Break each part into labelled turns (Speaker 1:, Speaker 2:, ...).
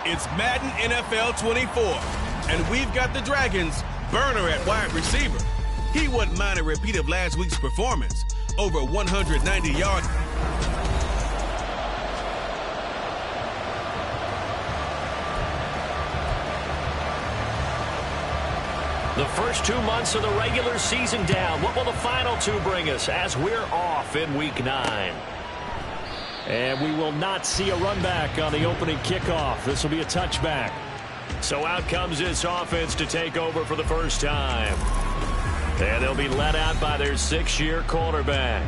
Speaker 1: It's Madden NFL 24, and we've got the Dragons' burner at wide receiver. He wouldn't mind a repeat of last week's performance, over 190 yards.
Speaker 2: The first 2 months of the regular season down. What will the final 2 bring us as we're off in Week 9? And we will not see a run back on the opening kickoff. This will be a touchback. So out comes this offense to take over for the first time. And they'll be led out by their 6-year quarterback.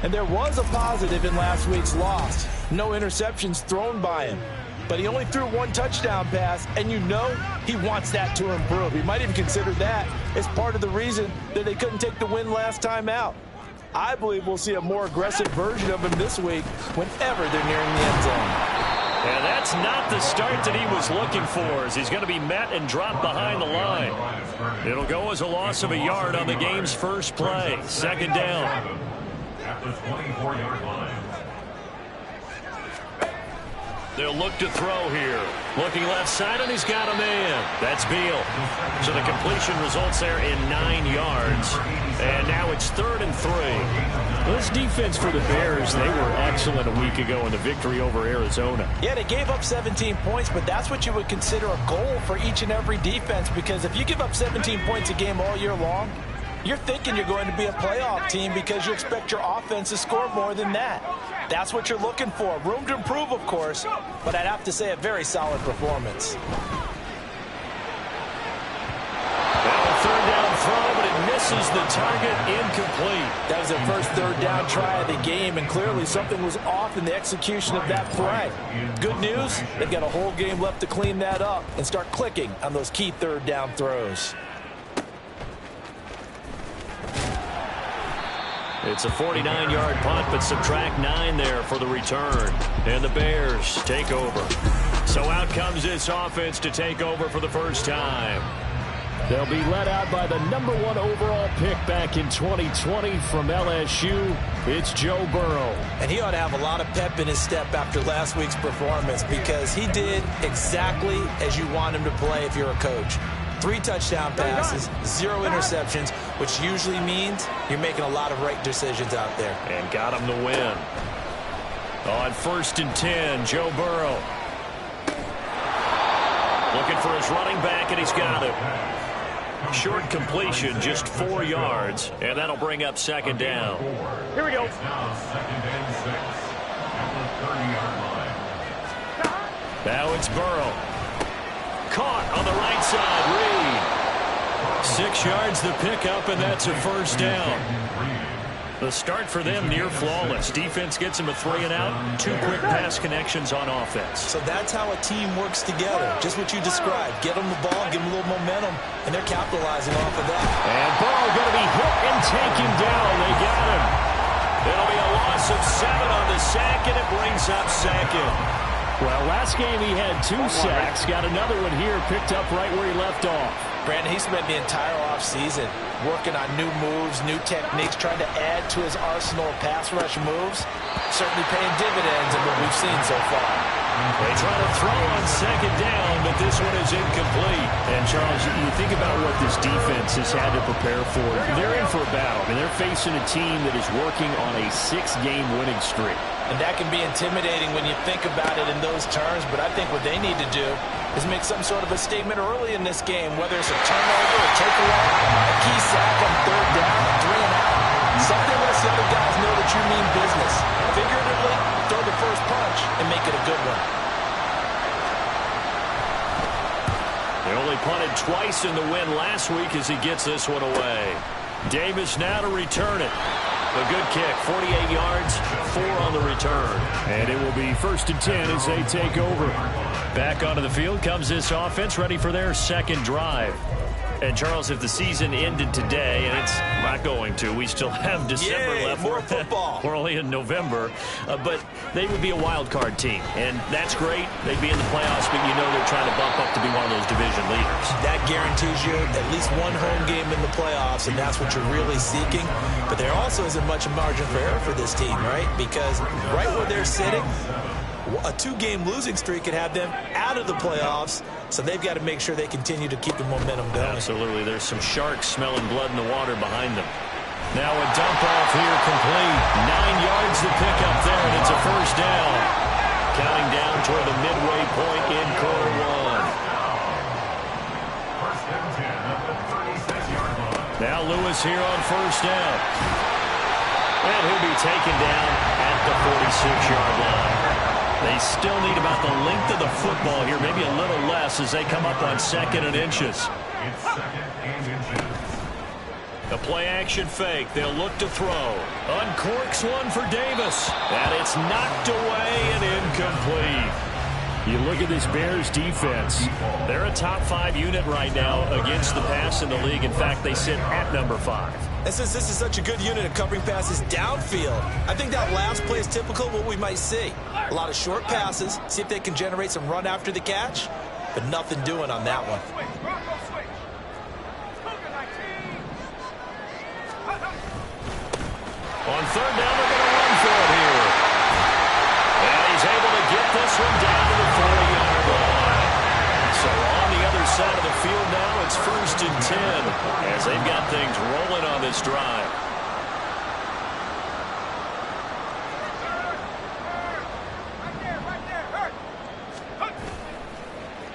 Speaker 3: And there was a positive in last week's loss. No interceptions thrown by him. But he only threw 1 touchdown pass, and you know he wants that to improve. He might even consider that as part of the reason that they couldn't take the win last time out. I believe we'll see a more aggressive version of him this week whenever they're nearing the end zone.
Speaker 2: And that's not the start that he was looking for, as he's going to be met and dropped behind the line. It'll go as a loss of a yard on the game's first play. Second down.
Speaker 4: At the 24-yard line.
Speaker 2: They'll look to throw here. Looking left side, and he's got a man. That's Beal. So the completion results there in 9 yards. And now it's 3rd and 3.
Speaker 5: Well, this defense for the Bears, they were excellent a week ago in the victory over Arizona.
Speaker 3: Yeah, they gave up 17 points, but that's what you would consider a goal for each and every defense, because if you give up 17 points a game all year long, you're thinking you're going to be a playoff team because you expect your offense to score more than that. That's what you're looking for. Room to improve, of course, but I'd have to say a very solid performance.
Speaker 2: Now 3rd down throw, but it misses the target, incomplete.
Speaker 3: That was their first 3rd down try of the game, and clearly something was off in the execution of that play. Good news, they've got a whole game left to clean that up and start clicking on those key 3rd down throws.
Speaker 2: It's a 49-yard punt, but subtract 9 there for the return. And the Bears take over. So out comes this offense to take over for the first time.
Speaker 5: They'll be led out by the number 1 overall pick back in 2020 from LSU. It's Joe Burrow.
Speaker 3: And he ought to have a lot of pep in his step after last week's performance, because he did exactly as you want him to play if you're a coach. 3 touchdown passes, 0 interceptions, which usually means you're making a lot of right decisions out there.
Speaker 2: And got him the win. On 1st and 10, Joe Burrow. Looking for his running back, and he's got it. Short completion, just 4 yards, and that'll bring up 2nd down.
Speaker 5: Here we go.
Speaker 4: It's now 2nd and 6 at the 30-yard line.
Speaker 2: Now it's Burrow. Caught on the right side, Reed. 6 yards the pickup, and that's a 1st down. The start for them near flawless. Defense gets them a 3 and out, 2 quick pass connections on offense.
Speaker 3: So that's how a team works together. Just what you described. Get them the ball, give them a little momentum, and they're capitalizing off of that.
Speaker 5: And Burrow going to be hit and taken down. They got him.
Speaker 2: It'll be a loss of 7 on the sack, and it brings up 2nd.
Speaker 5: Well, last game he had 2 sacks. Got another one here, picked up right where he left off.
Speaker 3: Brandon, he spent the entire offseason working on new moves, new techniques, trying to add to his arsenal of pass rush moves. Certainly paying dividends in what we've seen so far.
Speaker 2: They try to throw on 2nd down, but this one is incomplete.
Speaker 5: And, Charles, you think about what this defense has had to prepare for. They're in for a battle, and they're facing a team that is working on a 6-game winning streak.
Speaker 3: And that can be intimidating when you think about it in those terms, but I think what they need to do is make some sort of a statement early in this game, whether it's a turnover, a takeaway, a key sack on 3rd down, 3 and out. Something lets the other guys know that you mean business. Figuratively, throw the first punch and make it a good one.
Speaker 2: They only punted twice in the win last week as he gets this one away. Davis now to return it. A good kick, 48 yards, 4 on the return.
Speaker 5: And it will be 1st and 10 as they take over.
Speaker 2: Back onto the field comes this offense, ready for their 2nd drive. And, Charles, if the season ended today, and it's not going to, we still have December left.
Speaker 3: More football.
Speaker 2: We're only in November. But they would be a wild card team, and that's great. They'd be in the playoffs, but you know they're trying to bump up to be one of those division leaders.
Speaker 3: That guarantees you at least 1 home game in the playoffs, and that's what you're really seeking. But there also isn't much margin for error for this team, right? Because right where they're sitting, A 2-game losing streak could have them out of the playoffs, so they've got to make sure they continue to keep the momentum going.
Speaker 2: Absolutely. There's some sharks smelling blood in the water behind them. Now a dump off here complete. 9 yards to pick up there, and it's a first down. Counting down toward the midway point in quarter 1. Now Lewis here on first down. And he'll be taken down at the 46-yard line. They still need about the length of the football here, maybe a little less as they come up on 2nd and inches.
Speaker 4: It's 2nd and inches.
Speaker 2: The play-action fake. They'll look to throw. Uncorks one for Davis. And it's knocked away and incomplete.
Speaker 5: You look at this Bears defense.
Speaker 2: They're a top 5 unit right now against the pass in the league. In fact, they sit at number 5.
Speaker 3: And since this is such a good unit of covering passes downfield, I think that last play is typical of what we might see. A lot of short passes, see if they can generate some run after the catch, but nothing doing on that one.
Speaker 2: On 3rd down, they're going to run for it here. And he's able to get this one down to the 40-yard line. So on the other side of the field now, it's 1st and 10 as they've got things rolling on this drive.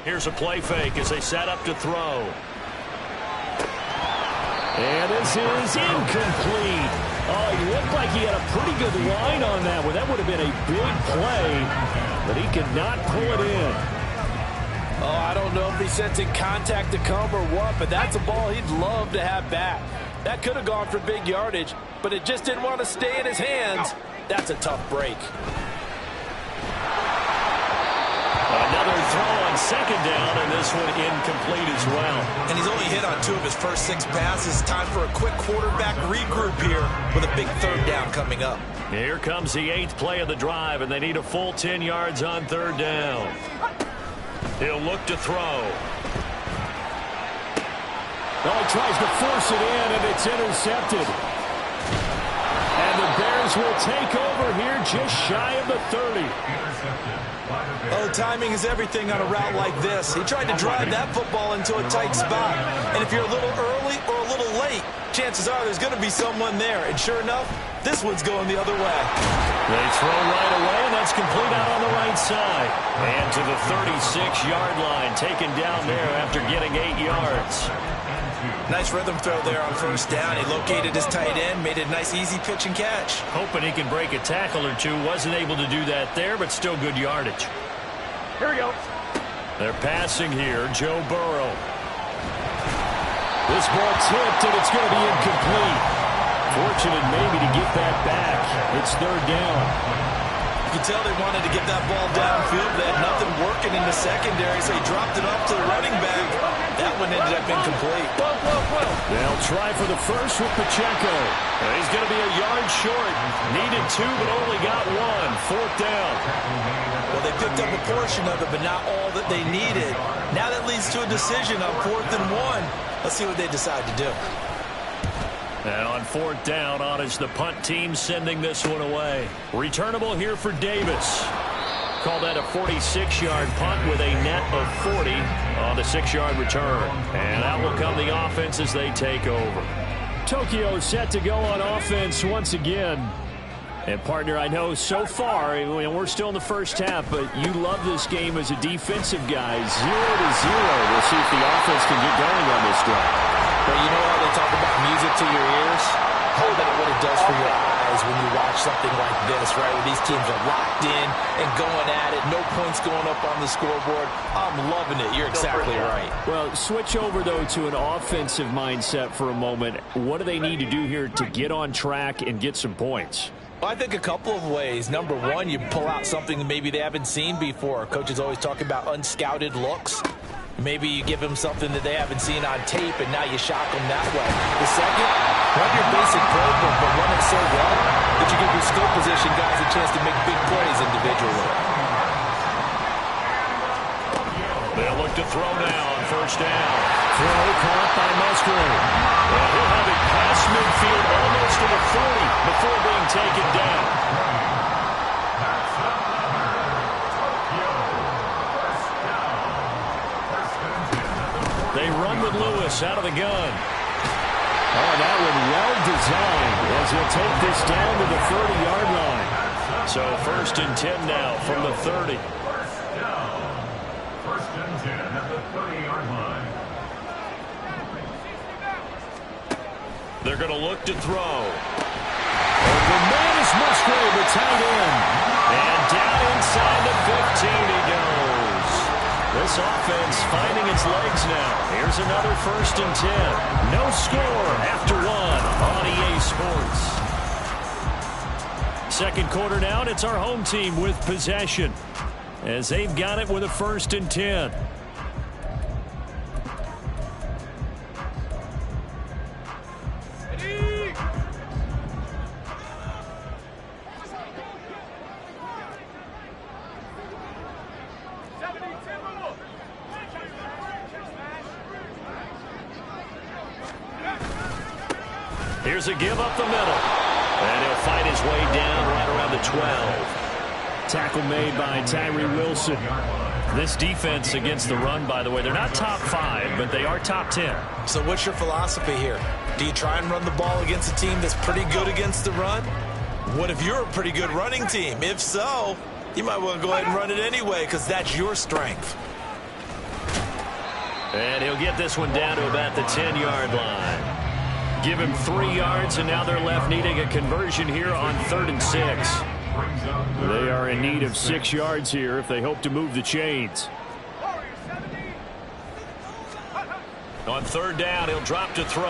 Speaker 2: Here's a play fake as they set up to throw.
Speaker 5: And this is incomplete. Oh, he looked like he had a pretty good line on that one. That would have been a big play, but he could not pull it in.
Speaker 3: Oh, I don't know if he's sensing contact to come or what, but that's a ball he'd love to have back. That could have gone for big yardage, but it just didn't want to stay in his hands. That's a tough break.
Speaker 2: Another throw on 2nd down, and this one incomplete as well.
Speaker 3: And he's only hit on 2 of his first 6 passes. Time for a quick quarterback regroup here with a big 3rd down coming up.
Speaker 2: Here comes the 8th play of the drive, and they need a full 10 yards on 3rd down. He'll look to throw.
Speaker 5: Oh, he tries to force it in, and it's intercepted. And the Bears will take over here just shy of the 30.
Speaker 3: Oh, timing is everything on a route like this. He tried to drive that football into a tight spot. And if you're a little early or a little late, chances are there's going to be someone there. And sure enough, this one's going the other way.
Speaker 2: They throw right away, and that's complete out on the right side. And to the 36-yard line, taken down there after getting 8 yards.
Speaker 3: Nice rhythm throw there on 1st down. He located his tight end, made it a nice, easy pitch and catch.
Speaker 2: Hoping he can break a tackle or two. Wasn't able to do that there, but still good yardage.
Speaker 5: Here we go.
Speaker 2: They're passing here. Joe Burrow. This ball tipped, and it's going to be incomplete. Fortunate maybe to get that back. It's 3rd down.
Speaker 3: You can tell they wanted to get that ball downfield. They had nothing working in the secondary, so he dropped it off to the running back. That one ended up incomplete.
Speaker 2: They'll try for the first with Pacheco. He's going to be a yard short. Needed 2, but only got 1. 4th down.
Speaker 3: Well, they picked up a portion of it, but not all that they needed. Now that leads to a decision on 4th and 1. Let's see what they decide to do.
Speaker 2: And on 4th down, on is the punt team sending this one away. Returnable here for Davis. Call that a 46-yard punt with a net of 40 on the 6-yard return. And out will come the offense as they take over.
Speaker 5: Tokyo set to go on offense once again.
Speaker 2: And, partner, I know so far, we're still in the first half, but you love this game as a defensive guy. 0-0. We'll see if the offense can get going on this drive.
Speaker 3: Well, you know how they talk about music to your ears? How about what it does for your eyes when you watch something like this, right? Where these teams are locked in and going at it. No points going up on the scoreboard. I'm loving it. You're exactly right.
Speaker 5: Well, switch over, though, to an offensive mindset for a moment. What do they need to do here to get on track and get some points?
Speaker 3: Well, I think a couple of ways. Number one, you pull out something that maybe they haven't seen before. Coaches always talk about unscouted looks. Maybe you give them something that they haven't seen on tape, and now you shock them that way. The second, run your basic playbook, but run it so well that you give your skill position guys a chance to make big plays individually.
Speaker 2: They'll look to throw now on 1st down. Throw caught by Musgrave. And he'll have it past midfield almost to the 40 before being taken down. run with Lewis out of the gun. Oh, that one well designed as he'll take this down to the 30-yard line. So 1st and 10 now from the 30.
Speaker 4: First down. 1st and 10 at the 30-yard line.
Speaker 2: They're going to look to throw. The man is Musgrave, the tight end. And down inside the 15 he goes. This offense finding its legs now. Here's another 1st and 10. No score after 1 on EA Sports. Second quarter now, and it's our home team with possession as they've got it with a 1st and 10. Here's a give up the middle. And he'll fight his way down right around the 12. Tackle made by Tyree Wilson. This defense against the run, by the way, they're not top 5, but they are top 10.
Speaker 3: So what's your philosophy here? Do you try and run the ball against a team that's pretty good against the run? What if you're a pretty good running team? If so, you might want to go ahead and run it anyway because that's your strength.
Speaker 2: And he'll get this one down to about the 10-yard line. Give him 3 yards, and now they're left needing a conversion here on 3rd and 6. They are in need of 6 yards here if they hope to move the chains. On 3rd down, he'll drop to throw.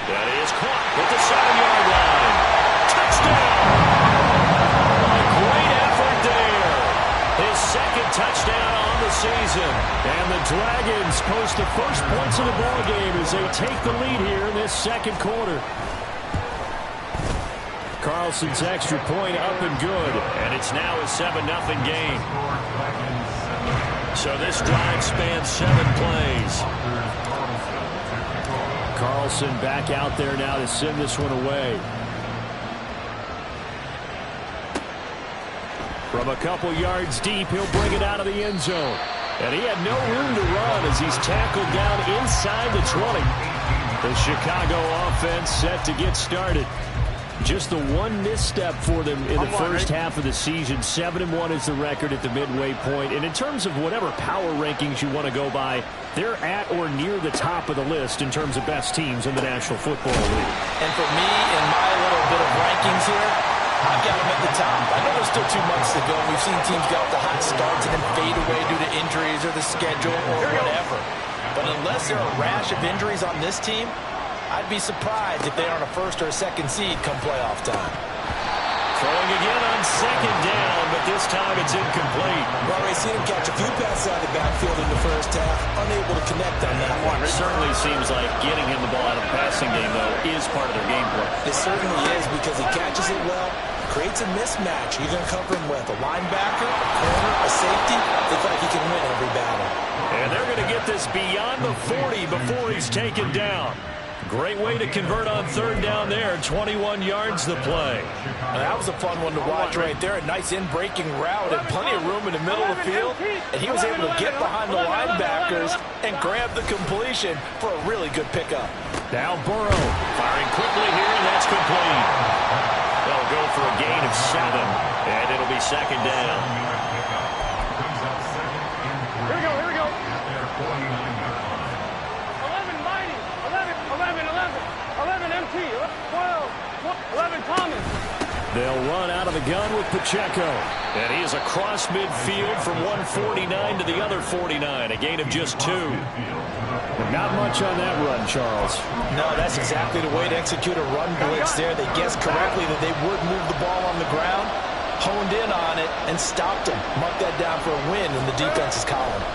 Speaker 2: That is caught at the 7-yard line. Touchdown! A great effort there. His 2nd touchdown on the season. And the Dragons post the first points of the ball game as they take the lead here in this 2nd quarter. Carlson's extra point up and good. And it's now a 7-0 game. So this drive spans 7 plays. Carlson back out there now to send this one away. From a couple yards deep, he'll bring it out of the end zone. And he had no room to run as he's tackled down inside the 20. The Chicago offense set to get started. Just the one misstep for them in the first half of the season. 7-1 is the record at the midway point. And in terms of whatever power rankings you want to go by, they're at or near the top of the list in terms of best teams in the National Football League.
Speaker 3: And for me, in my little bit of rankings here, I've got them at the top. I know there's still 2 months to go. We've seen teams get off the hot starts and then fade away due to injuries or the schedule or whatever. But unless there are a rash of injuries on this team, I'd be surprised if they aren't a 1st or a 2nd seed come playoff time.
Speaker 2: Throwing again on 2nd down, but this time it's incomplete.
Speaker 3: Well, we've seen him catch a few passes out of the backfield in the first half, unable to connect on that one.
Speaker 2: It certainly seems like getting him the ball out of the passing game, though, is part of their game plan.
Speaker 3: It certainly is because he catches it well, creates a mismatch. You're going to cover him with a linebacker, a corner, a safety. Looks like he can win every battle.
Speaker 2: And they're going to get this beyond the 40 before he's taken down. Great way to convert on 3rd down there. 21 yards the play.
Speaker 3: That was a fun one to watch right there. A nice in-breaking route and plenty of room in the middle of the field. And he was able to get behind the linebackers and grab the completion for a really good pickup.
Speaker 2: Now Burrow firing quickly here, and that's complete. They'll go for a gain of 7, and it'll be 2nd down.
Speaker 6: Here we go. 11 MT, 12, 11 Thomas.
Speaker 2: They'll run out of the gun with Pacheco. And he is across midfield from 149 to the other 49. A gain of just 2.
Speaker 5: Not much on that run, Charles.
Speaker 3: No, that's exactly the way to execute a run blitz there. They guessed correctly that they would move the ball on the ground, honed in on it, and stopped him. Mark that down for a win in the defense's column.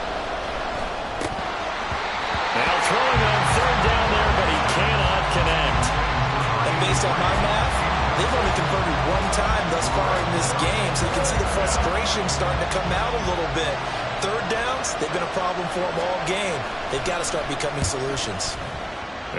Speaker 2: Now throwing on 3rd down there, but he cannot connect.
Speaker 3: And based on my math, they've only converted 1 time thus far in this game, so you can see the frustration starting to come out a little bit. 3rd downs, they've been a problem for them all game. They've got to start becoming solutions.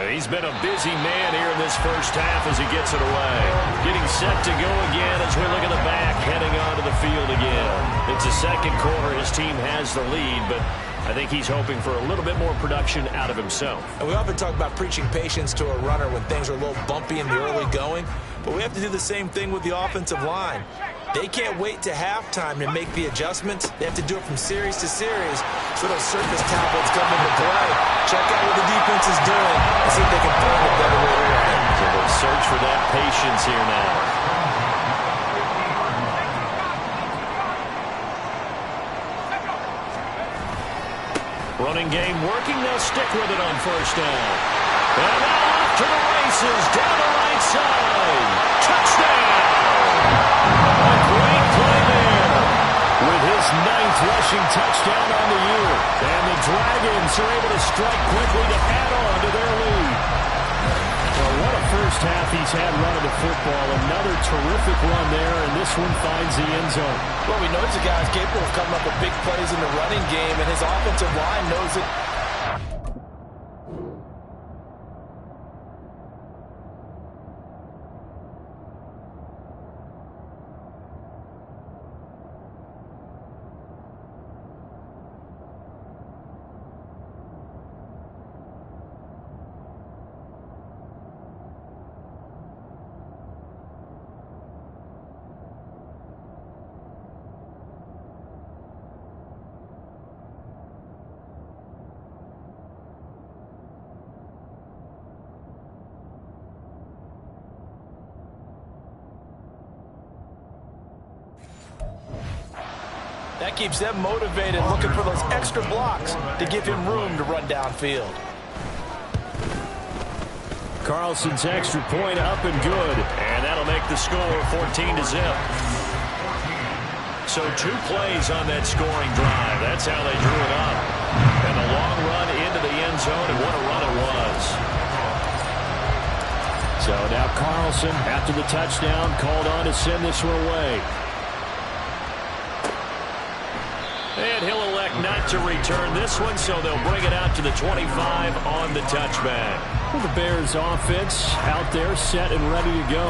Speaker 2: He's been a busy man here in this first half as he gets it away. Getting set to go again as we look at the back, heading onto the field again. It's the 2nd quarter. His team has the lead, but I think he's hoping for a little bit more production out of himself.
Speaker 3: And we often talk about preaching patience to a runner when things are a little bumpy in the early going, but we have to do the same thing with the offensive line. They can't wait to halftime to make the adjustments. They have to do it from series to series, so those surface tablets come into play. Check out what the defense is doing and see if they can find a better way to run.
Speaker 2: So they'll search for that patience here now. Running game working. They'll stick with it on first down. And now off to the races down the right side. Touchdown! A great play there with his 9th rushing touchdown on the year. And the Dragons are able to strike quickly to add on to their lead. Well, what a first half he's had running the football. Another terrific run there, and this one finds the end zone.
Speaker 3: Well, we know the guy's capable of coming up with big plays in the running game, and his offensive line knows it. That keeps them motivated, looking for those extra blocks to give him room to run downfield.
Speaker 2: Carlson's extra point up and good. And that'll make the score 14-0. So 2 plays on that scoring drive. That's how they drew it up. And a long run into the end zone, and what a run it was. So now Carlson, after the touchdown, called on to send this one away. And he'll elect not to return this one, so they'll bring it out to the 25 on the touchback. Well, the Bears offense out there set and ready to go.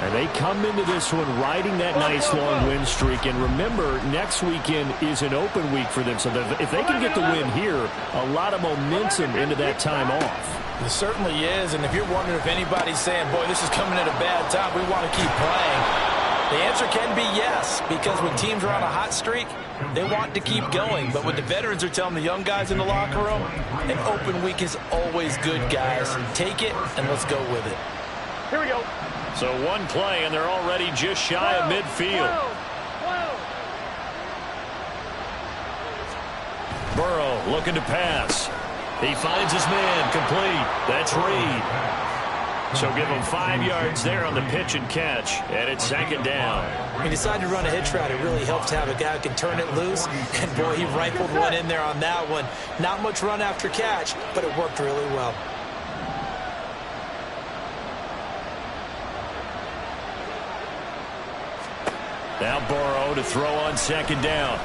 Speaker 2: And they come into this one riding that nice long win streak. And remember, next weekend is an open week for them. So if they can get the win here, a lot of momentum into that time off.
Speaker 3: It certainly is. And if you're wondering if anybody's saying, boy, this is coming at a bad time, we want to keep playing, the answer can be yes, because when teams are on a hot streak, they want to keep going. But what the veterans are telling the young guys in the locker room, an open week is always good, guys. Take it, and let's go with it.
Speaker 6: Here we go.
Speaker 2: So 1 play, and they're already just shy of midfield.
Speaker 6: 12.
Speaker 2: Burrow looking to pass. He finds his man complete. That's Reed. So give him 5 yards there on the pitch and catch, and it's 2nd down.
Speaker 3: He decided to run a hitch route. It really helped to have a guy who can turn it loose, and boy, he rifled one in there on that one. Not much run after catch, but it worked really well.
Speaker 2: Now Burrow to throw on 2nd down.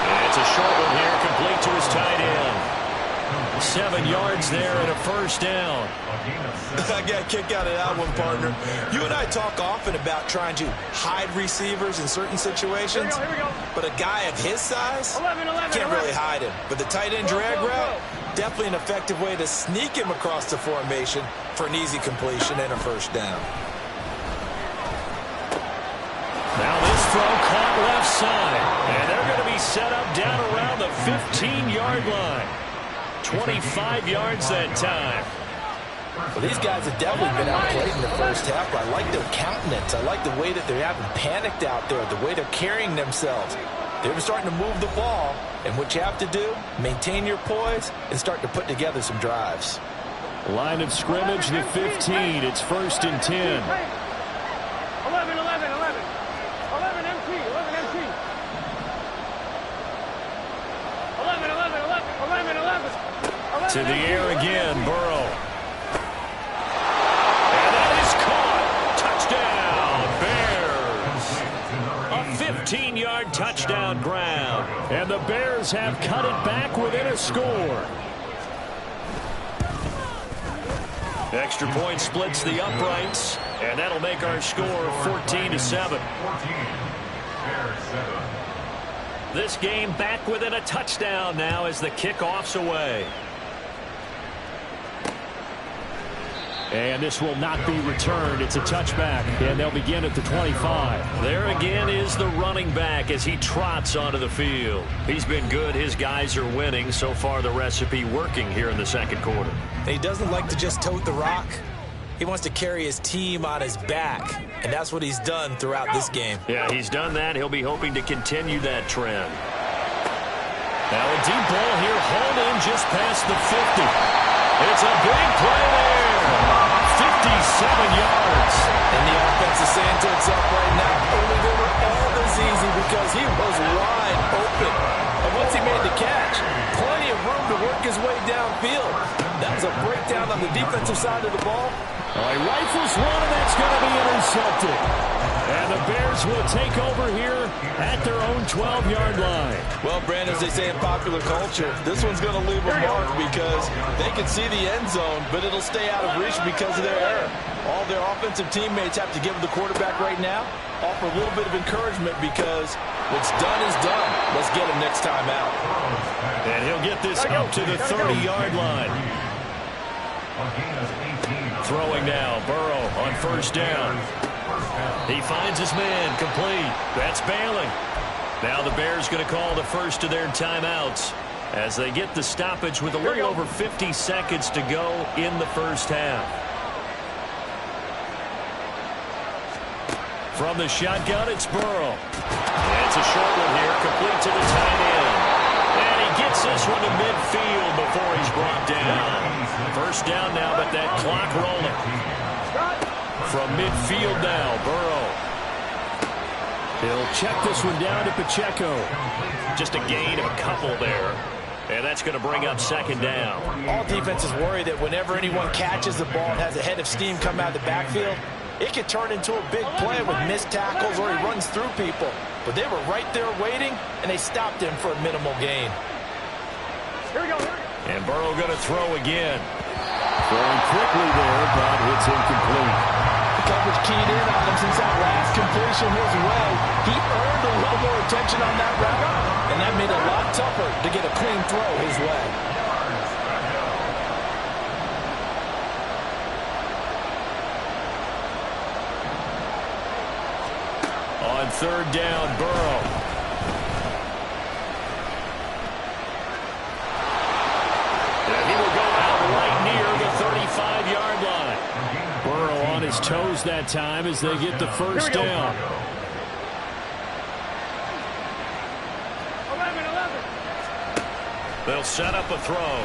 Speaker 2: And it's a short one here, complete to his tight end. 7 yards there and a 1st down.
Speaker 3: I got a kick out of that one, partner. You and I talk often about trying to hide receivers in certain situations.
Speaker 6: Here we go.
Speaker 3: But a guy of his size
Speaker 6: 11,
Speaker 3: can't really hide him. But the tight end drag route, definitely an effective way to sneak him across the formation for an easy completion and a 1st down.
Speaker 2: Now this throw caught left side. And they're going to be set up down around the 15-yard line. 25 yards that time.
Speaker 3: Well, these guys have definitely been outplayed in the first half, but I like their countenance. I like the way that they haven't panicked out there, the way they're carrying themselves. They're starting to move the ball, and what you have to do, maintain your poise and start to put together some drives.
Speaker 2: Line of scrimmage, the 15. It's 1st and 10.
Speaker 6: 11, 11, 11. 11 MT, 11 MT. 11, 11, 11, 11, 11.
Speaker 2: To the air again, Burrow. And that is caught. Touchdown, Bears. A 15-yard touchdown ground. And the Bears have cut it back within a score. Extra point splits the uprights. And that'll make our score 14-7. This game back within a touchdown now as the kickoff's away.
Speaker 5: And this will not be returned. It's a touchback, and they'll begin at the 25.
Speaker 2: There again is the running back as he trots onto the field. He's been good. His guys are winning. So far, the recipe working here in the second quarter.
Speaker 3: He doesn't like to just tote the rock. He wants to carry his team on his back, and that's what he's done throughout this game.
Speaker 2: Yeah, he's done that. He'll be hoping to continue that trend. Now a deep ball here, hauled in just past the 50. It's a big play there. 57 yards.
Speaker 3: And the offense is saying to itself right now, only they were all this easy because he was wide open. And once he made the catch, plenty of room to work his way downfield. That was a breakdown on the defensive side of the ball.
Speaker 5: He rifles one, and that's going to be intercepted. And the Bears will take over here at their own 12-yard line.
Speaker 3: Well, Brandon, as they say in popular culture, this one's going to leave a mark because they can see the end zone, but it'll stay out of reach because of their error. All their offensive teammates have to give the quarterback right now, offer a little bit of encouragement because what's done is done. Let's get him next time out.
Speaker 2: And he'll get this up to the 30-yard line. Throwing now, Burrow on first down. He finds his man, complete. That's bailing. Now the Bears going to call the first of their timeouts as they get the stoppage with a little over 50 seconds to go in the first half. From the shotgun, it's Burrow. And it's a short one here, complete to the tight end. And he gets this one to midfield before he's brought down. First down now, but that clock rolling. From midfield now, Burrow.
Speaker 5: He'll check this one down to Pacheco.
Speaker 2: Just a gain of a couple there. And that's going to bring up second down.
Speaker 3: All defenses worry that whenever anyone catches the ball and has a head of steam come out of the backfield, it could turn into a big play with missed tackles or he runs through people. But they were right there waiting, and they stopped him for a minimal gain.
Speaker 6: Here we go.
Speaker 2: And Burrow going to throw again.
Speaker 5: Throwing quickly there, but it's incomplete.
Speaker 3: The coverage keyed in on him since that last completion his way. He earned a little more attention on that route, and that made it a lot tougher to get a clean throw his way.
Speaker 2: On third down, Burrow. And he will go out right near the 35-yard line.
Speaker 5: Burrow on his toes that time as they get the first down.
Speaker 6: 11.
Speaker 2: They'll set up a throw.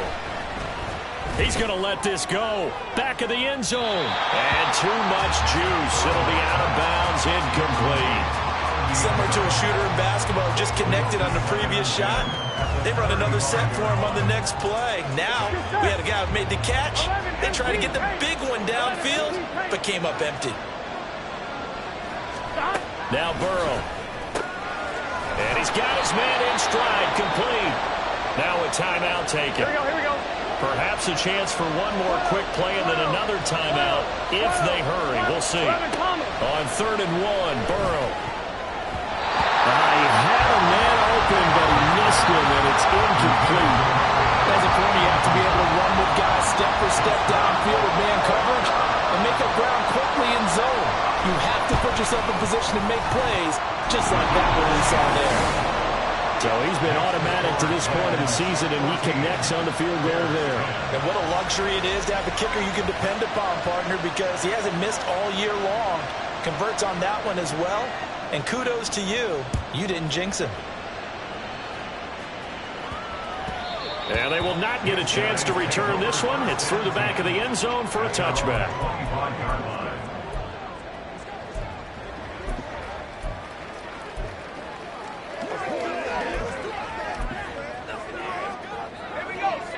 Speaker 2: He's going to let this go. Back of the end zone. And too much juice. It'll be out of bounds, incomplete.
Speaker 3: Similar to a shooter in basketball, just connected on the previous shot. They run another set for him on the next play. Now, we had a guy who made the catch. They tried to get the big one downfield, but came up empty.
Speaker 2: Now Burrow. And he's got his man in stride, complete. Now a timeout taken.
Speaker 6: Here we go.
Speaker 2: Perhaps a chance for one more quick play and then another timeout if they hurry. We'll see. On third and one, Burrow.
Speaker 5: He had a man open, but he missed him, and it's incomplete.
Speaker 3: As a corner, you have to be able to run with guys step for step downfield with man coverage and make up ground quickly in zone. You have to put yourself in position to make plays, just like that one we saw there.
Speaker 5: So he's been automatic to this point of the season, and he connects on the field goal there.
Speaker 3: And what a luxury it is to have a kicker you can depend upon, partner, because he hasn't missed all year long. Converts on that one as well. And kudos to you. You didn't jinx him.
Speaker 2: And they will not get a chance to return this one. It's through the back of the end zone for a touchback.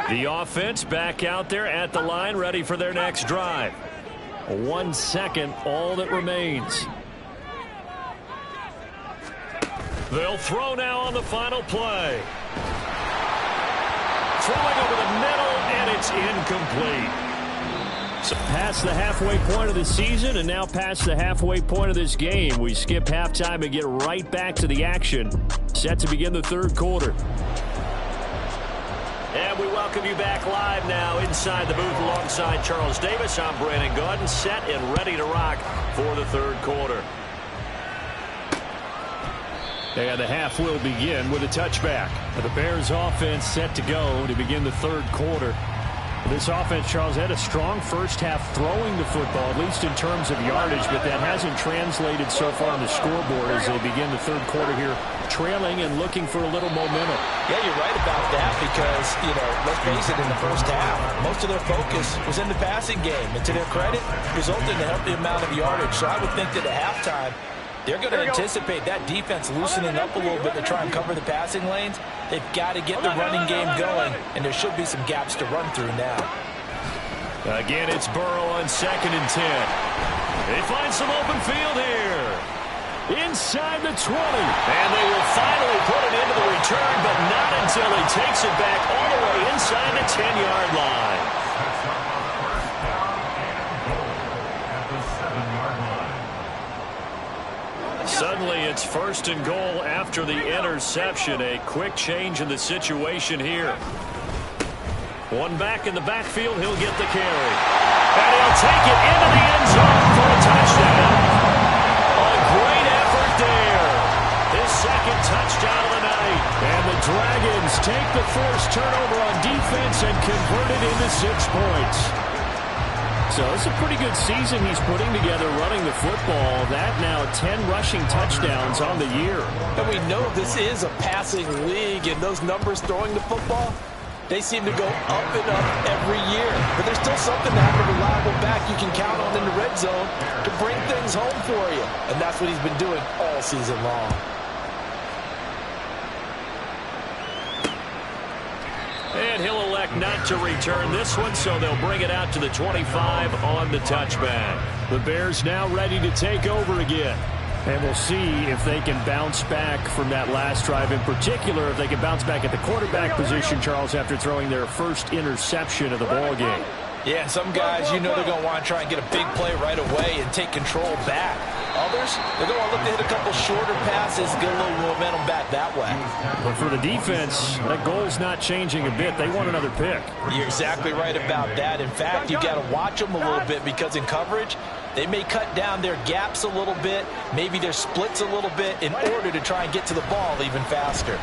Speaker 2: The offense back out there at the line, ready for their next drive. 1 second, all that remains. They'll throw now on the final play. Throwing over the middle, and it's incomplete. So
Speaker 5: past the halfway point of the season and now past the halfway point of this game. We skip halftime and get right back to the action. Set to begin the third quarter.
Speaker 2: And we welcome you back live now inside the booth alongside Charles Davis. I'm Brandon Gaudin, set and ready to rock for the third quarter.
Speaker 5: And the half will begin with a touchback. The Bears offense set to go to begin the third quarter. This offense, Charles, had a strong first half throwing the football, at least in terms of yardage, but that hasn't translated so far on the scoreboard as they begin the third quarter here, trailing and looking for a little momentum.
Speaker 3: Yeah, you're right about that because, let's face it, in the first half, most of their focus was in the passing game. And to their credit, resulted in a healthy amount of yardage. So I would think that at halftime, they're going to anticipate that defense loosening up a little bit to try and cover the passing lanes. They've got to get the running game going, and there should be some gaps to run through now.
Speaker 2: Again, it's Burrow on 2nd and 10. They find some open field here.
Speaker 5: Inside the 20.
Speaker 2: And they will finally put it into the return, but not until he takes it back all the way inside the 10-yard line. Suddenly, it's 1st and goal after the interception. A quick change in the situation here. One back in the backfield, he'll get the carry. And he'll take it into the end zone for a touchdown. A great effort there. His 2nd touchdown of the night. And the Dragons take the first turnover on defense and convert it into 6 points.
Speaker 5: So it's a pretty good season he's putting together running the football. That now 10 rushing touchdowns on the year.
Speaker 3: And we know this is a passing league, and those numbers throwing the football, they seem to go up and up every year. But there's still something to have a reliable back you can count on in the red zone to bring things home for you. And that's what he's been doing all season long.
Speaker 2: And he'll elect not to return this one, so they'll bring it out to the 25 on the touchback.
Speaker 5: The Bears now ready to take over again. And we'll see if they can bounce back from that last drive. In particular, if they can bounce back at the quarterback position, Charles, after throwing their first interception of the ball game.
Speaker 3: Yeah, some guys, they're going to want to try and get a big play right away and take control back. Others, they're going to look to hit a couple shorter passes, get a little momentum back that way.
Speaker 5: But for the defense, that goal's not changing a bit. They want another pick.
Speaker 3: You're exactly right about that. In fact, you've got to watch them a little bit because in coverage, they may cut down their gaps a little bit, maybe their splits a little bit in order to try and get to the ball even faster.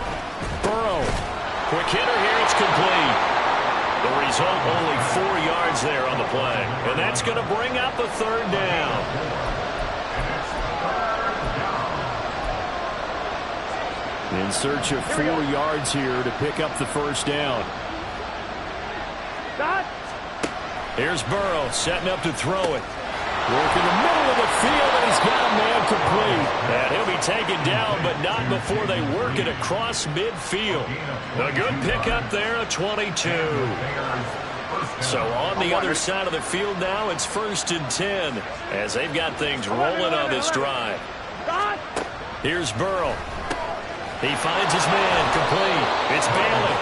Speaker 2: Burrow, quick hitter here, it's complete. The result, only 4 yards there on the play. And that's going to bring up a 3rd down.
Speaker 5: In search of 4 yards here to pick up the first down.
Speaker 2: Here's Burrow setting up to throw it.
Speaker 5: Work in the middle of the field, and he's got a man complete.
Speaker 2: And he'll be taken down, but not before they work it across midfield. A good pickup there, a 22. So on the other side of the field now, it's 1st and 10 as they've got things rolling on this drive. Here's Burrow. He finds his man complete. It's Bailey.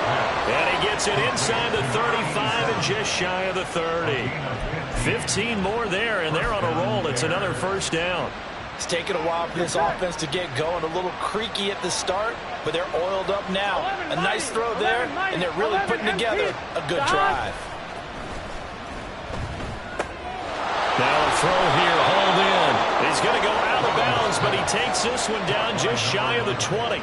Speaker 2: And he gets it inside the 35 and just shy of the 30. 15 more there, and they're on a roll. It's another first down.
Speaker 3: It's taken a while for this offense to get going. A little creaky at the start, but they're oiled up now. A nice throw there, and they're really putting together a good drive.
Speaker 2: Now a throw here, hauled in. He's going to go out of bounds, but he takes this one down just shy of the 20.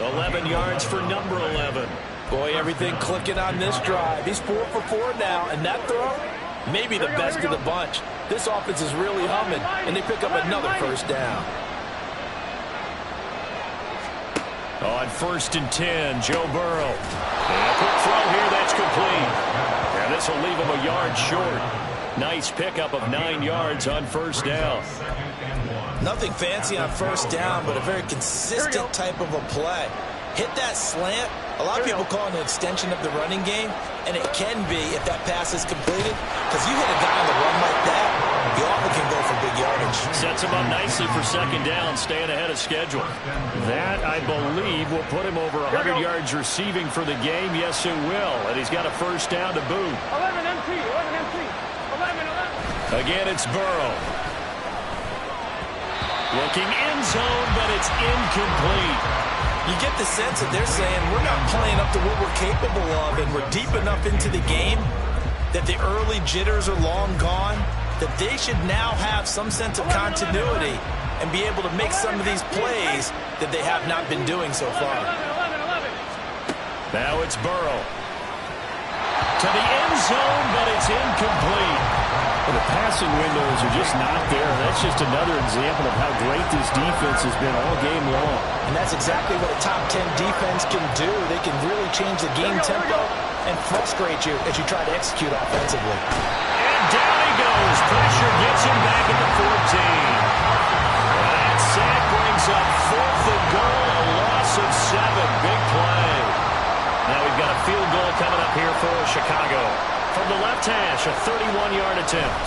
Speaker 2: 11 yards for number 11.
Speaker 3: Boy, everything clicking on this drive. He's 4 for 4 now, and that throw, maybe the best of the bunch. This offense is really humming, and they pick up another first down.
Speaker 2: On 1st and 10, Joe Burrow. And a quick throw here, that's complete. And this will leave him a yard short. Nice pickup of 9 yards on first down.
Speaker 3: Nothing fancy on first down, but a very consistent type of a play. Hit that slant. A lot of people call it an extension of the running game, and it can be if that pass is completed, because you hit a guy on the run like that, you often can go for big yardage.
Speaker 2: Sets him up nicely for 2nd down, staying ahead of schedule.
Speaker 5: That, I believe, will put him over 100 yards receiving for the game. Yes, it will. And he's got a first down to boot.
Speaker 6: 11 MT, 11 MT, 11, 11.
Speaker 2: Again, it's Burrow. Looking end zone, but it's incomplete.
Speaker 3: You get the sense that they're saying we're not playing up to what we're capable of, and we're deep enough into the game that the early jitters are long gone, that they should now have some sense of continuity and be able to make some of these plays that they have not been doing so far.
Speaker 2: Now it's Burrow. To the end zone, but it's incomplete.
Speaker 5: Well, the passing windows are just not there. That's just another example of how great this defense has been all game long.
Speaker 3: And that's exactly what a top 10 defense can do. They can really change the game tempo and frustrate you as you try to execute offensively.
Speaker 2: And down he goes. Pressure gets him back at the 14. That sack brings up 4th and goal, a loss of 7. Big play. Now we've got a field goal coming up here for Chicago. From the left hash, a 31-yard attempt.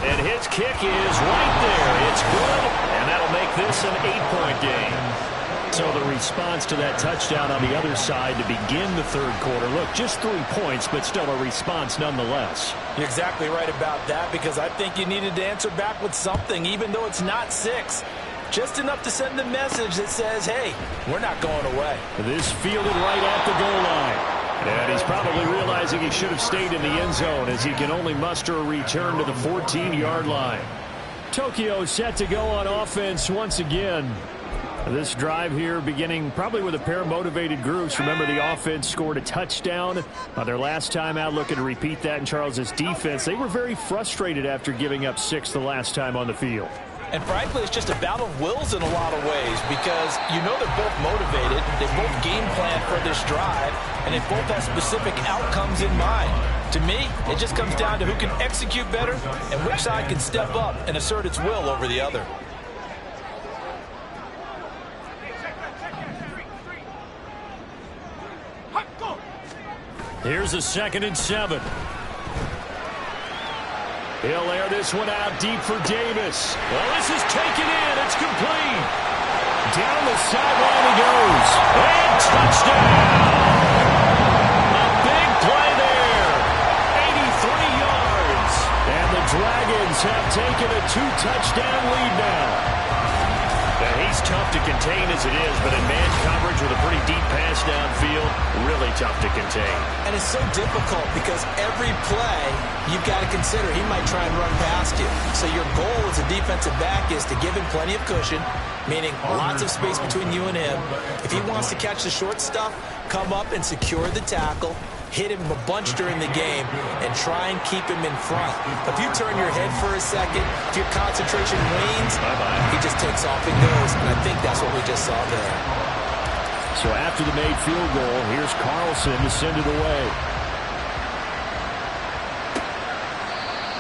Speaker 2: And his kick is right there. It's good, and that'll make this an 8-point game.
Speaker 5: So the response to that touchdown on the other side to begin the third quarter. Look, just 3 points, but still a response nonetheless.
Speaker 3: You're exactly right about that, because I think you needed to answer back with something, even though it's not 6. Just enough to send the message that says, hey, we're not going away.
Speaker 5: This fielded right at the goal line. And he's probably realizing he should have stayed in the end zone as he can only muster a return to the 14-yard line. Tokyo set to go on offense once again. This drive here beginning probably with a pair of motivated groups. Remember, the offense scored a touchdown on their last time out, looking to repeat that in Charles's defense. They were very frustrated after giving up 6 the last time on the field.
Speaker 3: And frankly, it's just a battle of wills in a lot of ways, because you know they're both motivated, they both game plan for this drive, and they both have specific outcomes in mind. To me, it just comes down to who can execute better and which side can step up and assert its will over the other.
Speaker 2: Here's a 2nd and 7. He'll air this one out deep for Davis. Well, this is taken in. It's complete. Down the sideline he goes. And touchdown. A big play there. 83 yards. And the Dragons have taken a 2-touchdown lead now. He's tough to contain as it is, but in man coverage with a pretty deep pass downfield, really tough to contain.
Speaker 3: And it's so difficult because every play you've got to consider he might try and run past you. So your goal as a defensive back is to give him plenty of cushion, meaning lots of space between you and him. If he wants to catch the short stuff, come up and secure the tackle, hit him a bunch during the game, and try and keep him in front. If you turn your head for a second, if your concentration wanes, he just takes off and goes. And I think that's what we just saw there.
Speaker 5: So after the made field goal, here's Carlson to send it away.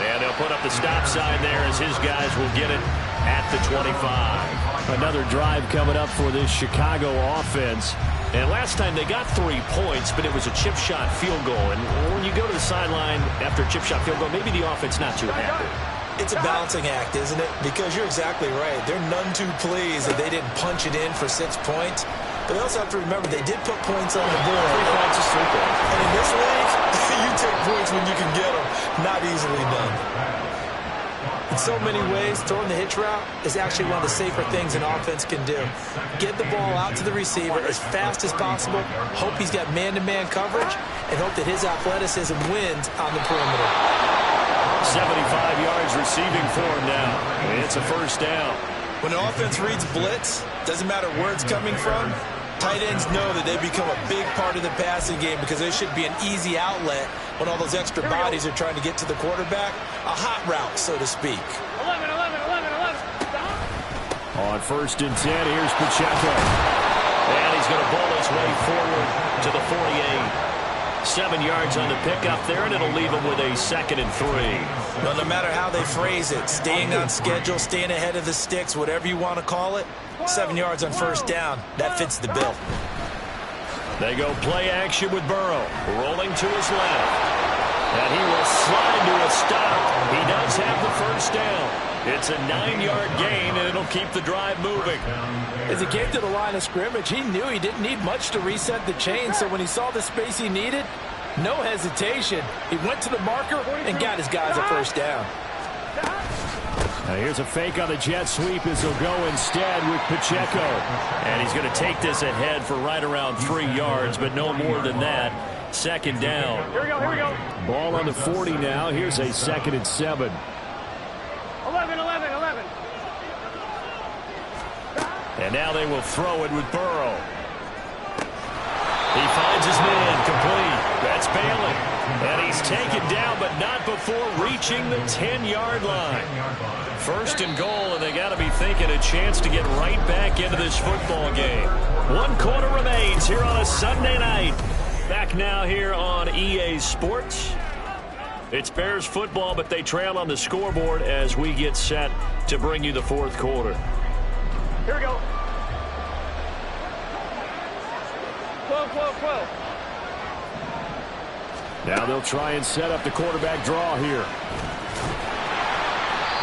Speaker 2: And they'll put up the stop sign there as his guys will get it at the 25.
Speaker 5: Another drive coming up for this Chicago offense.
Speaker 2: And last time they got 3 points, but it was a chip shot field goal. And when you go to the sideline after a chip shot field goal, maybe the offense not too happy.
Speaker 3: It's a balancing act, isn't it? Because you're exactly right. They're none too pleased that they didn't punch it in for 6 points. But they also have to remember they did put points on the board.
Speaker 2: 3 points is 3 points.
Speaker 3: And in this league, you take points when you can get them. Not easily done. In so many ways, throwing the hitch route is actually one of the safer things an offense can do. Get the ball out to the receiver as fast as possible, hope he's got man-to-man coverage, and hope that his athleticism wins on the perimeter.
Speaker 2: 75 yards receiving for him now. It's a 1st down.
Speaker 3: When an offense reads blitz, doesn't matter where it's coming from, tight ends know that they become a big part of the passing game because there should be an easy outlet when all those extra bodies are trying to get to the quarterback. A hot route, so to speak.
Speaker 6: 11.
Speaker 5: On 1st and 10, here's Pacheco.
Speaker 2: And he's going to bowl his way forward to the 48. 7 yards on the pickup there, and it'll leave him with a 2nd and 3.
Speaker 3: Well, no matter how they phrase it, staying on schedule, staying ahead of the sticks, whatever you want to call it, 7 yards on 1st down, that fits the bill.
Speaker 2: They go play action with Burrow, rolling to his left. And he will slide to a stop. He does have the 1st down. It's a 9-yard gain, and it'll keep the drive moving.
Speaker 3: As he came to the line of scrimmage, he knew he didn't need much to reset the chain, so when he saw the space he needed, No hesitation. He went to the marker and got his guys a first down.
Speaker 5: Now here's a fake on the jet sweep as he'll go instead with Pacheco. And he's going to take this ahead for right around 3 yards, but no more than that. Second down.
Speaker 6: Here we go, here we go.
Speaker 5: Ball on the 40 now. Here's a 2nd and 7.
Speaker 6: 11, 11, 11.
Speaker 5: And now they will throw it with Burrow. He finds his man, complete. That's Bailey. And he's taken down, but not before reaching the 10-yard line. 1st and goal, and they got to be thinking a chance to get right back into this football game. 1 quarter remains here on a Sunday night. Back now here on EA Sports. It's Bears football, but they trail on the scoreboard as we get set to bring you the 4th quarter.
Speaker 6: Here we go. 12, 12, 12.
Speaker 5: Now they'll try and set up the quarterback draw here.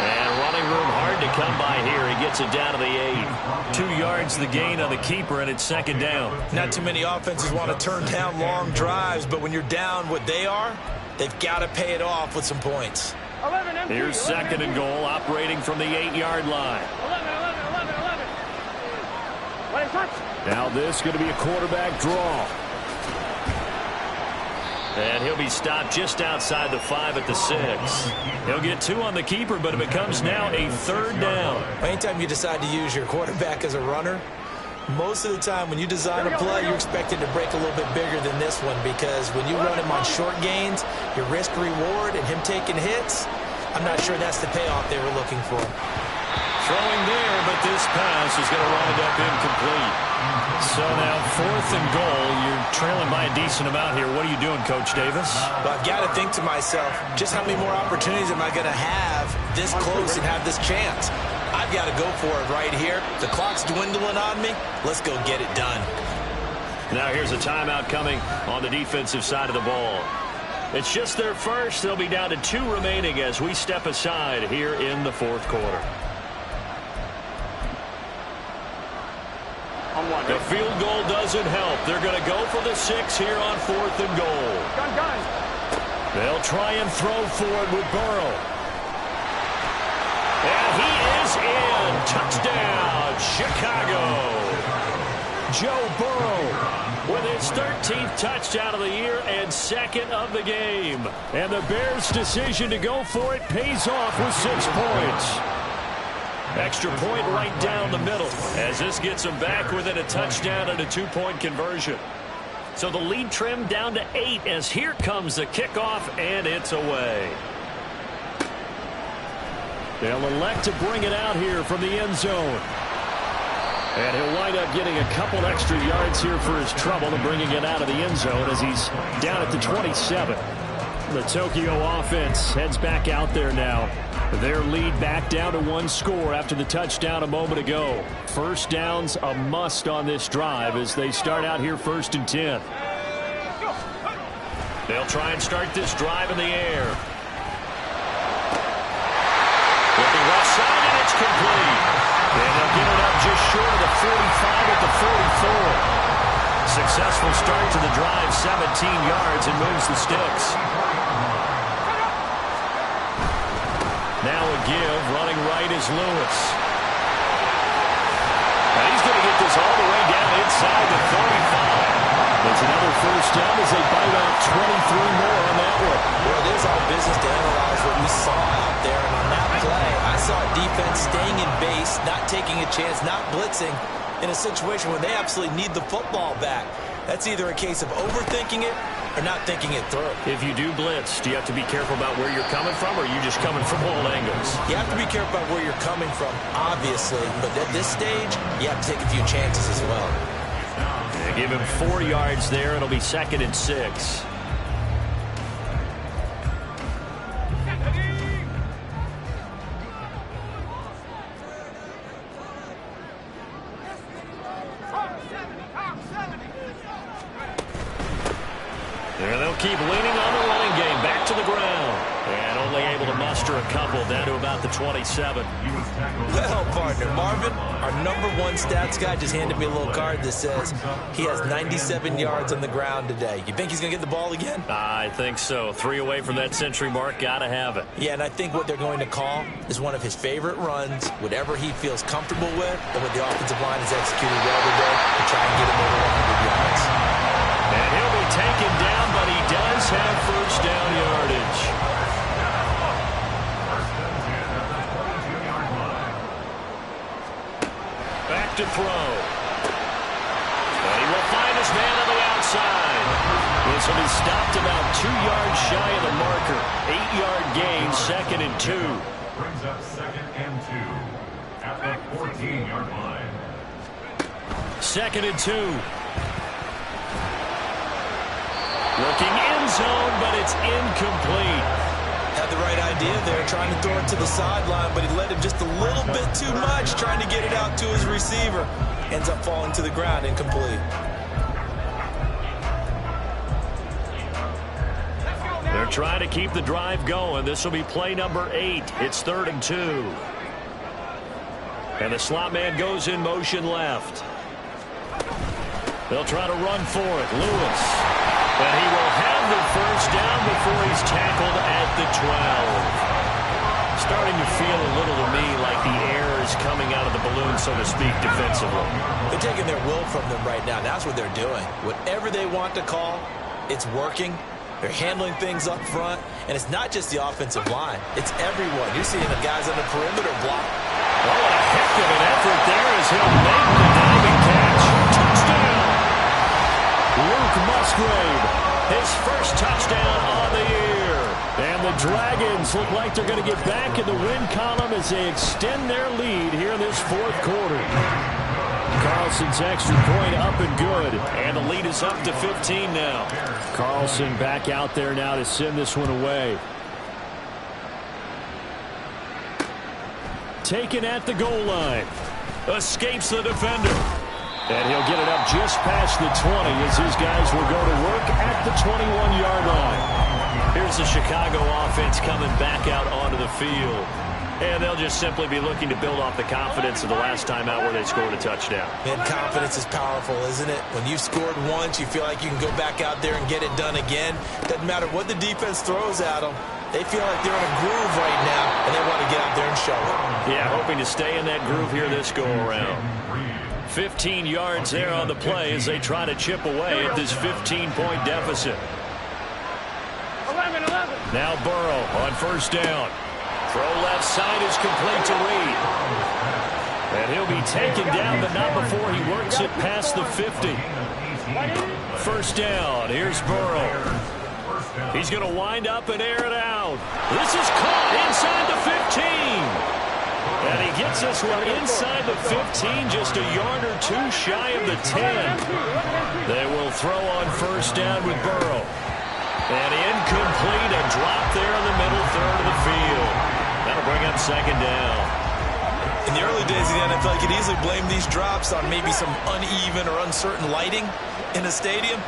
Speaker 5: And running room hard to come by here. He gets it down to the 8. 2 yards the gain on the keeper, and it's 2nd down.
Speaker 3: Not too many offenses want to turn down long drives, but when you're down what they are, they've got to pay it off with some points.
Speaker 6: 11 empty.
Speaker 5: Here's 2nd and goal, operating from the 8-yard line.
Speaker 6: 11, 11, 11, 11. Let him touch.
Speaker 5: Now this is going to be a quarterback draw. And he'll be stopped just outside the 5 at the 6. He'll get 2 on the keeper, but it becomes now a 3rd down.
Speaker 3: Anytime you decide to use your quarterback as a runner, most of the time when you design a play, you're expected to break a little bit bigger than this one, because when you run him on short gains, your risk-reward and him taking hits, I'm not sure that's the payoff they were looking for.
Speaker 5: Throwing there, but this pass is going to wind up incomplete. So now 4th and goal. You're trailing by a decent amount here. What are you doing, Coach Davis?
Speaker 3: Well, I've got to think to myself, just how many more opportunities am I going to have this close and have this chance? I've got to go for it right here. The clock's dwindling on me. Let's go get it done.
Speaker 2: Now here's a timeout coming on the defensive side of the ball. It's just their first. They'll be down to 2 remaining as we step aside here in the 4th quarter. The field goal doesn't help. They're going to go for the 6 here on 4th and goal.
Speaker 6: Gun, gun.
Speaker 5: They'll try and throw for it with Burrow. And he is in. Touchdown, Chicago. Joe Burrow with his 13th touchdown of the year and 2nd of the game. And the Bears' decision to go for it pays off with 6 points. Extra point right down the middle as this gets them back within a touchdown and a 2-point conversion. So the lead trimmed down to 8 as here comes the kickoff, and it's away. They'll elect to bring it out here from the end zone. And he'll wind up getting a couple extra yards here for his trouble and bringing it out of the end zone as he's down at the 27. The Tokyo offense heads back out there now. Their lead back down to 1 score after the touchdown a moment ago. First down's a must on this drive as they start out here 1st and 10. They'll try and start this drive in the air. Looking left side, and it's complete. And they'll get it up just short of the 45 at the 44. Successful start to the drive, 17 yards, and moves the sticks. Now a give, running right is Lewis. And he's going to get this all the way down inside the 35. It's another first down as they bite off 23 more on that one.
Speaker 3: Well, it is our business to analyze what we saw out there, and on that play, I saw defense staying in base, not taking a chance, not blitzing in a situation where they absolutely need the football back. That's either a case of overthinking it or not thinking it through.
Speaker 2: If you do blitz, do you have to be careful about where you're coming from, or are you just coming from all angles?
Speaker 3: You have to be careful about where you're coming from, obviously, but at this stage, you have to take a few chances as well.
Speaker 2: They give him 4 yards there. It'll be 2nd and 6. There they'll keep leaning on the running game. Back to the ground. And only able to muster a a couple, down to about the 27.
Speaker 3: Well, partner, Marvin, our #1 stats guy just handed me a little card that says he has 97 yards on the ground today. You think he's going to get the ball again?
Speaker 2: I think so. 3 away from that century mark. Got to have it.
Speaker 3: Yeah, and I think what they're going to call is one of his favorite runs, whatever he feels comfortable with, and what the offensive line has executed well today to try and get him over 100 yards.
Speaker 2: And he'll be taken down, but he does have first down yardage. Back to throw. And he will find his man on the outside. This will be stopped about 2 yards shy of the marker. 8-yard gain, 2nd and 2.
Speaker 4: Brings up 2nd and 2 at the 14-yard line.
Speaker 2: 2nd and 2. Looking end zone, but it's incomplete.
Speaker 3: Had the right idea there, trying to throw it to the sideline, but he let him just a little bit too much, trying to get it out to his receiver. Ends up falling to the ground, incomplete.
Speaker 2: They're trying to keep the drive going. This will be play number 8. It's 3rd and 2. And the slot man goes in motion left. They'll try to run for it. Lewis. But he will have the first down before he's tackled at the 12. Starting to feel a little to me like the air is coming out of the balloon, so to speak, defensively.
Speaker 3: They're taking their will from them right now. That's what they're doing. Whatever they want to call, it's working. They're handling things up front, and it's not just the offensive line. It's everyone. You're seeing the guys on the perimeter block.
Speaker 2: Oh, what a heck of an effort there as he'll make the diving catch. Touchdown! Luke Musgrave, his first touchdown on the year. And the Dragons look like they're going to get back in the win column as they extend their lead here in this 4th quarter. Carlson's extra point up and good. And the lead is up to 15 now. Carlson back out there now to send this one away. Taken at the goal line. Escapes the defender. And he'll get it up just past the 20 as these guys will go to work at the 21-yard line. Here's the Chicago offense coming back out onto the field. And they'll just simply be looking to build off the confidence of the last time out where they scored a touchdown.
Speaker 3: And confidence is powerful, isn't it? When you've scored once, you feel like you can go back out there and get it done again. Doesn't matter what the defense throws at them. They feel like they're in a groove right now, and they want to get out there and show it.
Speaker 2: Yeah, hoping to stay in that groove here this go-around. 15 yards there on the play as they try to chip away at this 15-point deficit.
Speaker 6: 11.
Speaker 2: Now Burrow on first down. Throw left side is complete to Reed. And he'll be taken down, but not before he works it past the 50. First down. Here's Burrow. He's going to wind up and air it out. This is caught inside the 15. And he gets this one inside the 15, just a yard or two shy of the 10. They will throw on first down with Burrow. And incomplete, a drop there in the middle third of the field. That'll bring up second down.
Speaker 3: In the early days of the NFL, you could easily blame these drops on maybe some uneven or uncertain lighting in a stadium.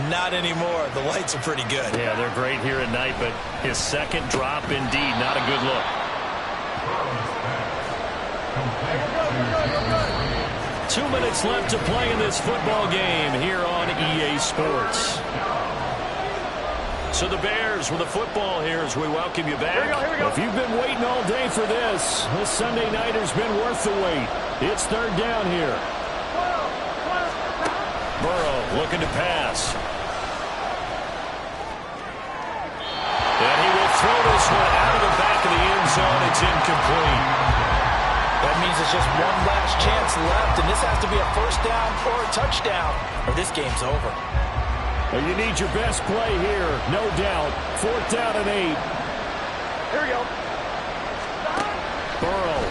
Speaker 3: Not anymore. The lights are pretty good.
Speaker 2: Yeah, they're great here at night, but his second drop, indeed, not a good look. 2 minutes left to play in this football game here on EA Sports. So the Bears with the football here as we welcome you back.
Speaker 6: Here we go.
Speaker 5: If you've been waiting all day for this Sunday night has been worth the wait. It's third down here.
Speaker 2: Burrow looking to pass. And he will throw this one out of the back of the end zone. It's incomplete.
Speaker 3: That means it's just one last chance left, and this has to be a first down or a touchdown, or this game's over.
Speaker 5: Well, you need your best play here, no doubt. 4th down and 8.
Speaker 6: Here we go.
Speaker 2: Burrow.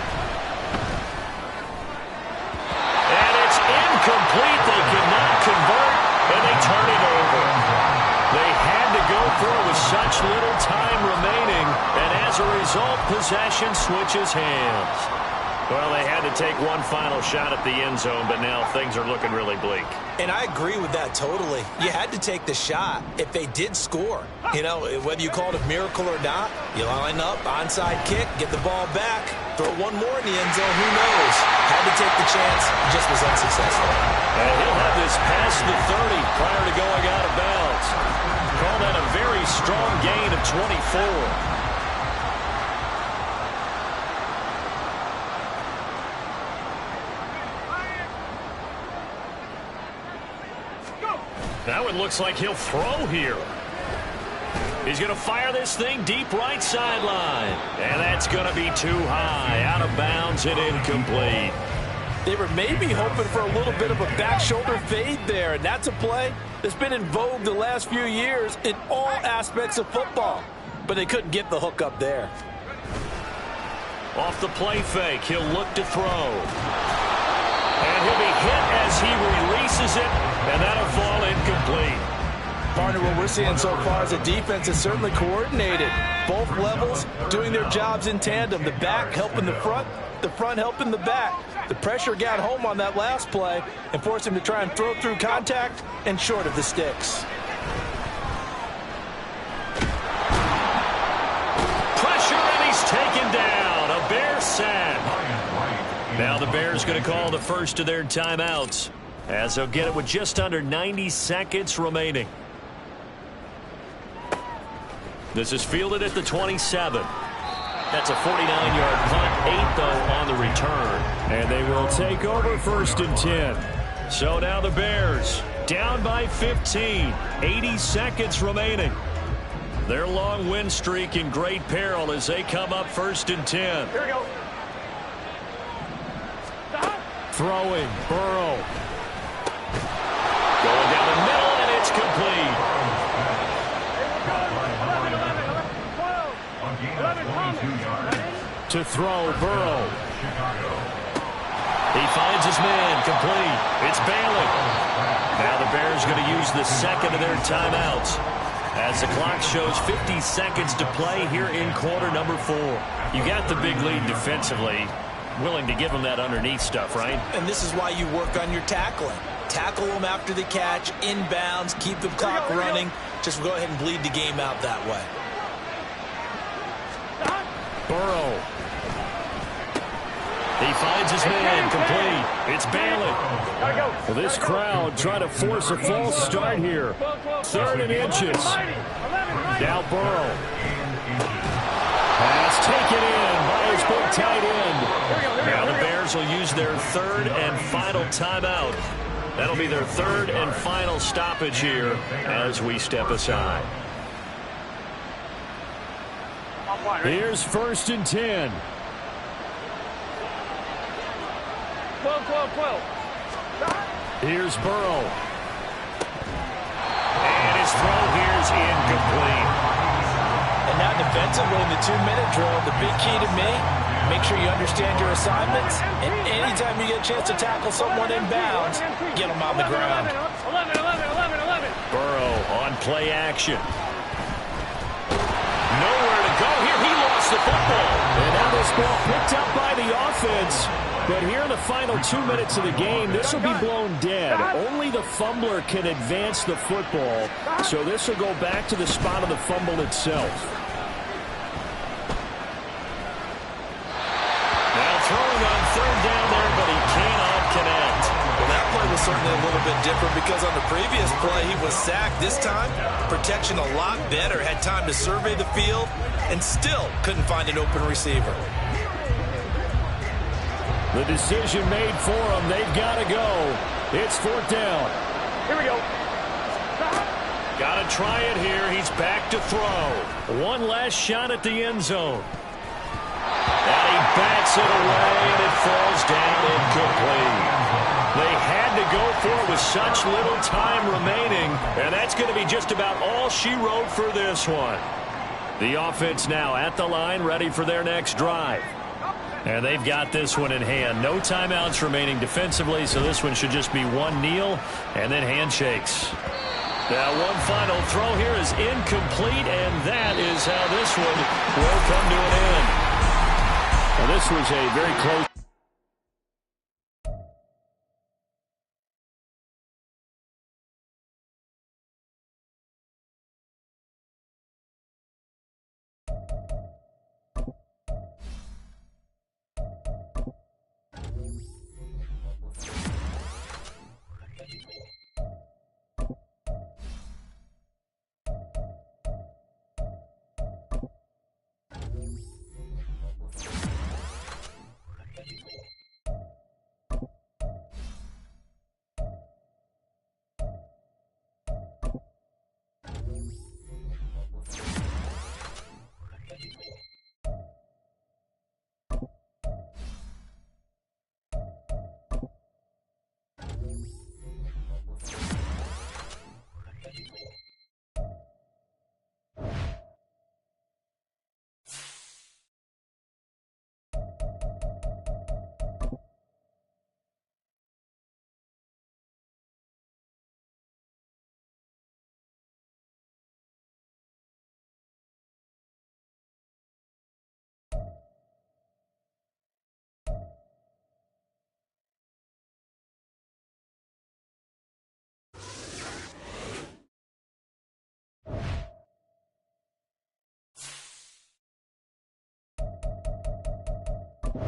Speaker 2: And it's incomplete. They could not convert, and they turn it over. They had to go for it with such little time remaining, and as a result, possession switches hands. Well, they had to take one final shot at the end zone, but now things are looking really bleak.
Speaker 3: And I agree with that totally. You had to take the shot if they did score. You know, whether you call it a miracle or not, you line up, onside kick, get the ball back, throw one more in the end zone, who knows? Had to take the chance, just was unsuccessful.
Speaker 2: And he'll have this past the 30 prior to going out of bounds. Call that a very strong gain of 24. That one looks like he'll throw here. He's going to fire this thing deep right sideline. And that's going to be too high. Out of bounds and incomplete.
Speaker 3: They were maybe hoping for a little bit of a back shoulder fade there. And that's a play that's been in vogue the last few years in all aspects of football. But they couldn't get the hook up there.
Speaker 2: Off the play fake, he'll look to throw. And he'll be hit as he releases it, and that'll fall incomplete.
Speaker 3: Partner, what we're seeing so far is the defense is certainly coordinated. Both levels doing their jobs in tandem. The back helping the front helping the back. The pressure got home on that last play and forced him to try and throw through contact and short of the sticks.
Speaker 2: Pressure, and he's taken down. A Bear sack. Now the Bears going to call the first of their timeouts, as they'll get it with just under 90 seconds remaining. This is fielded at the 27. That's a 49-yard punt, 8 though on the return.
Speaker 5: And they will take over 1st and 10.
Speaker 2: So now the Bears down by 15, 80 seconds remaining. Their long win streak in great peril as they come up 1st and 10.
Speaker 6: Here we go.
Speaker 5: Throwing, Burrow.
Speaker 2: Going down the middle, and it's complete.
Speaker 6: 11, 12.
Speaker 5: To throw, Burrow.
Speaker 2: He finds his man, complete. It's Bailey. Now the Bears going to use the second of their timeouts, as the clock shows 50 seconds to play here in quarter number 4. You got the big lead defensively. Willing to give them that underneath stuff, right?
Speaker 3: And this is why you work on your tackling. Tackle them after the catch, inbounds, keep the clock running. Just go ahead and bleed the game out that way.
Speaker 5: Burrow.
Speaker 2: He finds his man, complete. It's Bailey.
Speaker 5: Well, this crowd trying to force a false start here. 3rd and inches. Now Burrow. Pass taken in by his big tight end.
Speaker 2: Now the Bears will use their 3rd and final timeout. That'll be their 3rd and final stoppage here as we step aside.
Speaker 5: Here's 1st and 10.
Speaker 6: 12, 12, 12.
Speaker 5: Here's Burrow.
Speaker 2: And his throw here is incomplete.
Speaker 3: And now defensively in the 2-minute drill, the big key to me, make sure you understand your assignments, and anytime you get a chance to tackle someone in bounds, get them on the ground.
Speaker 6: 11, 11, 11, 11.
Speaker 2: Burrow on play action. Nowhere to go here. He lost the football.
Speaker 5: And now this ball picked up by the offense. But here in the final 2 minutes of the game, this will be blown dead. Only the fumbler can advance the football. So this will go back to the spot of the fumble itself.
Speaker 2: Now throwing on 3rd down there, but he cannot connect.
Speaker 3: Well, that play was certainly a little bit different because on the previous play, he was sacked. This time, protection a lot better. Had time to survey the field and still couldn't find an open receiver.
Speaker 5: The decision made for them. They've got to go. It's 4th down.
Speaker 6: Here we go.
Speaker 2: Got to try it here. He's back to throw.
Speaker 5: One last shot at the end zone.
Speaker 2: And he bats it away, and it falls down incomplete. They had to go for it with such little time remaining, and that's going to be just about all she wrote for this one. The offense now at the line, ready for their next drive. And they've got this one in hand. No timeouts remaining defensively, so this one should just be one kneel and then handshakes. Now one final throw here is incomplete, and that is how this one will come to an end.
Speaker 5: Well, this was a very close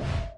Speaker 3: Bye.